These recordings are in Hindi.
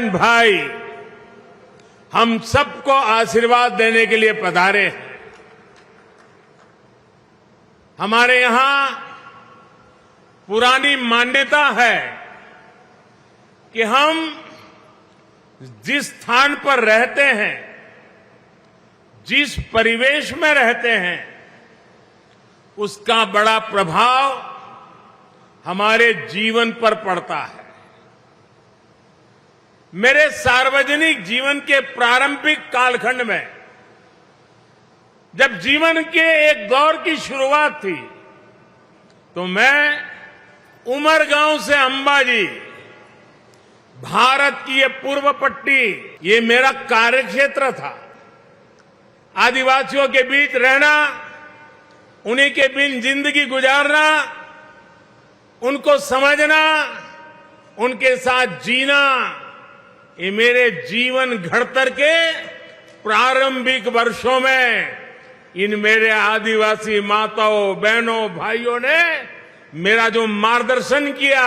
भाई हम सबको आशीर्वाद देने के लिए पधारे हैं। हमारे यहां पुरानी मान्यता है कि हम जिस स्थान पर रहते हैं, जिस परिवेश में रहते हैं, उसका बड़ा प्रभाव हमारे जीवन पर पड़ता है। मेरे सार्वजनिक जीवन के प्रारंभिक कालखंड में जब जीवन के एक दौर की शुरुआत थी, तो मैं उमरगांव से अंबाजी, भारत की ये पूर्व पट्टी, ये मेरा कार्यक्षेत्र था। आदिवासियों के बीच रहना, उन्हीं के बिन जिंदगी गुजारना, उनको समझना, उनके साथ जीना, ये मेरे जीवन घड़तर के प्रारंभिक वर्षों में इन मेरे आदिवासी माताओं, बहनों, भाइयों ने मेरा जो मार्गदर्शन किया,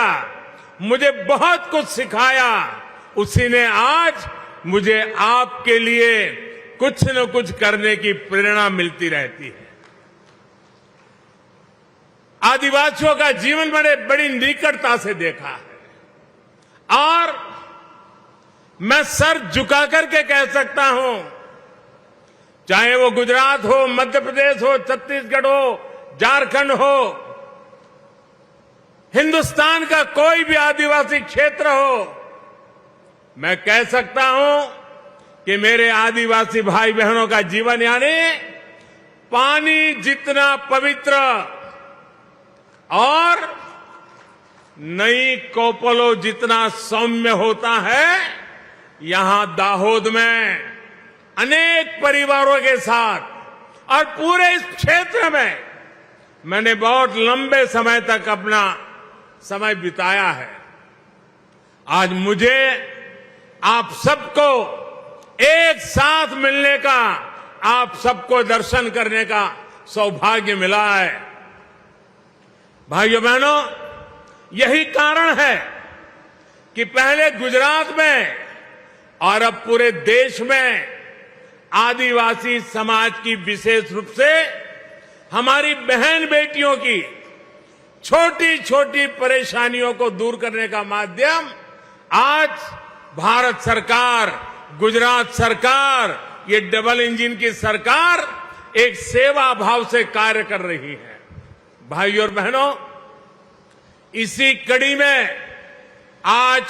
मुझे बहुत कुछ सिखाया, उसी ने आज मुझे आपके लिए कुछ न कुछ करने की प्रेरणा मिलती रहती है। आदिवासियों का जीवन मैंने बड़ी निकटता से देखा है और मैं सर झुका करके कह सकता हूं, चाहे वो गुजरात हो, मध्य प्रदेश हो, छत्तीसगढ़ हो, झारखंड हो, हिंदुस्तान का कोई भी आदिवासी क्षेत्र हो, मैं कह सकता हूं कि मेरे आदिवासी भाई बहनों का जीवन यानी पानी जितना पवित्र और नई कोपलो जितना सौम्य होता है, यहां दाहोद में अनेक परिवारों के साथ और पूरे इस क्षेत्र में मैंने बहुत लंबे समय तक अपना समय बिताया है। आज मुझे आप सबको एक साथ मिलने का, आप सबको दर्शन करने का सौभाग्य मिला है। भाइयों बहनों, यही कारण है कि पहले गुजरात में और अब पूरे देश में आदिवासी समाज की विशेष रूप से हमारी बहन बेटियों की छोटी छोटी परेशानियों को दूर करने का माध्यम आज भारत सरकार, गुजरात सरकार, ये डबल इंजन की सरकार एक सेवा भाव से कार्य कर रही है। भाइयों और बहनों, इसी कड़ी में आज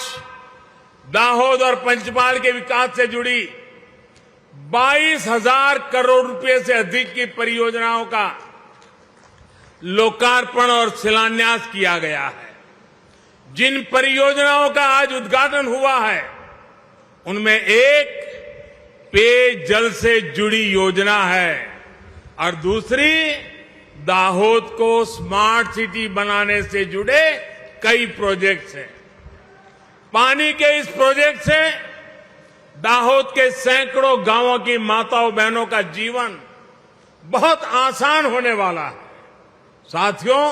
दाहोद और पंचमहाल के विकास से जुड़ी 22,000 करोड़ रुपए से अधिक की परियोजनाओं का लोकार्पण और शिलान्यास किया गया है। जिन परियोजनाओं का आज उद्घाटन हुआ है, उनमें एक पेयजल से जुड़ी योजना है और दूसरी दाहोद को स्मार्ट सिटी बनाने से जुड़े कई प्रोजेक्ट्स हैं। पानी के इस प्रोजेक्ट से दाहोद के सैकड़ों गांवों की माताओं बहनों का जीवन बहुत आसान होने वाला है। साथियों,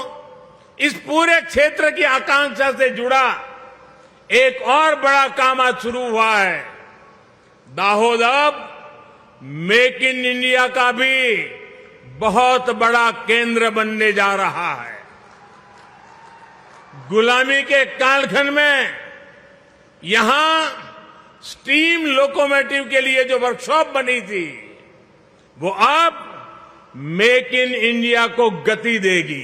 इस पूरे क्षेत्र की आकांक्षा से जुड़ा एक और बड़ा काम आज शुरू हुआ है। दाहोद अब मेक इन इंडिया का भी बहुत बड़ा केंद्र बनने जा रहा है। गुलामी के कालखंड में यहां स्टीम लोकोमोटिव के लिए जो वर्कशॉप बनी थी, वो अब मेक इन इंडिया को गति देगी।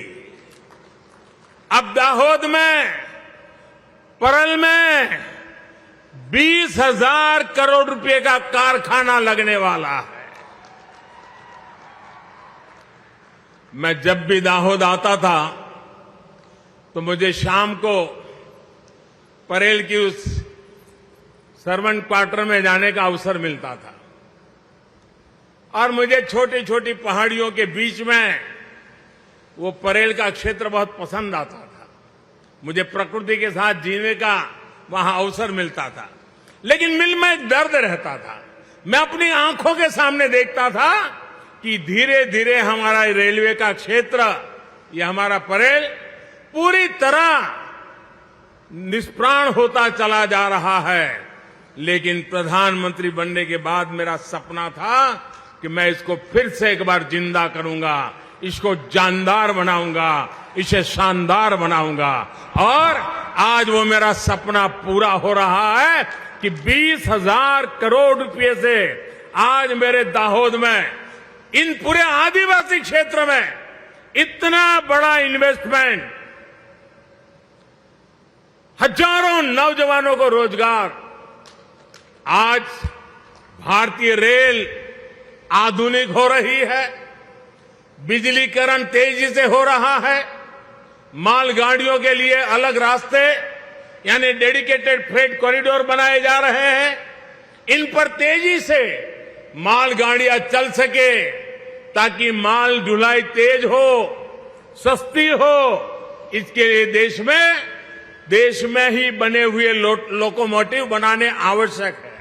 अब दाहोद में, परल में 20,000 करोड़ रुपए का कारखाना लगने वाला है। मैं जब भी दाहोद आता था तो मुझे शाम को परेल की उस सर्वेंट क्वार्टर में जाने का अवसर मिलता था और मुझे छोटी छोटी पहाड़ियों के बीच में वो परेल का क्षेत्र बहुत पसंद आता था। मुझे प्रकृति के साथ जीने का वहां अवसर मिलता था, लेकिन दिल में एक दर्द रहता था। मैं अपनी आंखों के सामने देखता था कि धीरे धीरे हमारा रेलवे का क्षेत्र, ये हमारा परेल पूरी तरह निष्प्राण होता चला जा रहा है। लेकिन प्रधानमंत्री बनने के बाद मेरा सपना था कि मैं इसको फिर से एक बार जिंदा करूंगा, इसको जानदार बनाऊंगा, इसे शानदार बनाऊंगा। और आज वो मेरा सपना पूरा हो रहा है कि 20,000 करोड़ रुपए से आज मेरे दाहोद में, इन पूरे आदिवासी क्षेत्र में इतना बड़ा इन्वेस्टमेंट, हजारों नौजवानों को रोजगार। आज भारतीय रेल आधुनिक हो रही है, बिजलीकरण तेजी से हो रहा है, मालगाड़ियों के लिए अलग रास्ते यानी डेडिकेटेड फ्रेट कॉरिडोर बनाए जा रहे हैं। इन पर तेजी से मालगाड़ियां चल सके ताकि माल ढुलाई तेज हो, सस्ती हो। इसके लिए देश में ही बने हुए लोकोमोटिव बनाने आवश्यक है।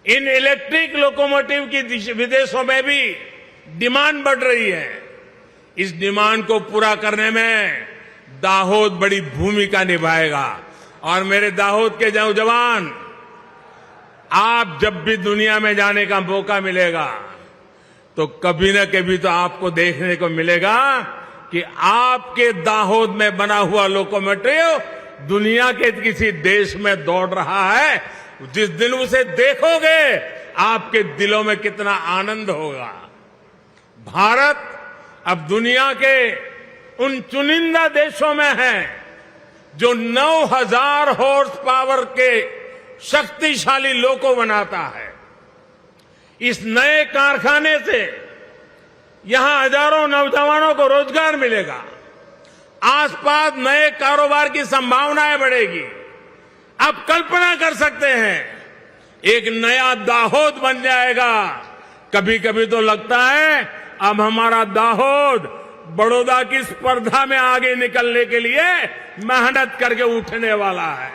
इन इलेक्ट्रिक लोकोमोटिव की विदेशों में भी डिमांड बढ़ रही है। इस डिमांड को पूरा करने में दाहोद बड़ी भूमिका निभाएगा। और मेरे दाहोद के नौजवान, आप जब भी दुनिया में जाने का मौका मिलेगा तो कभी न कभी तो आपको देखने को मिलेगा कि आपके दाहोद में बना हुआ लोकोमोटिव दुनिया के किसी देश में दौड़ रहा है। जिस दिन उसे देखोगे आपके दिलों में कितना आनंद होगा। भारत अब दुनिया के उन चुनिंदा देशों में है जो 9,000 हॉर्स पावर के शक्तिशाली लोको बनाता है। इस नए कारखाने से यहां हजारों नौजवानों को रोजगार मिलेगा, आसपास नए कारोबार की संभावनाएं बढ़ेगी। आप कल्पना कर सकते हैं, एक नया दाहोद बन जाएगा। कभी कभी तो लगता है अब हमारा दाहोद बड़ौदा की स्पर्धा में आगे निकलने के लिए मेहनत करके उठने वाला है।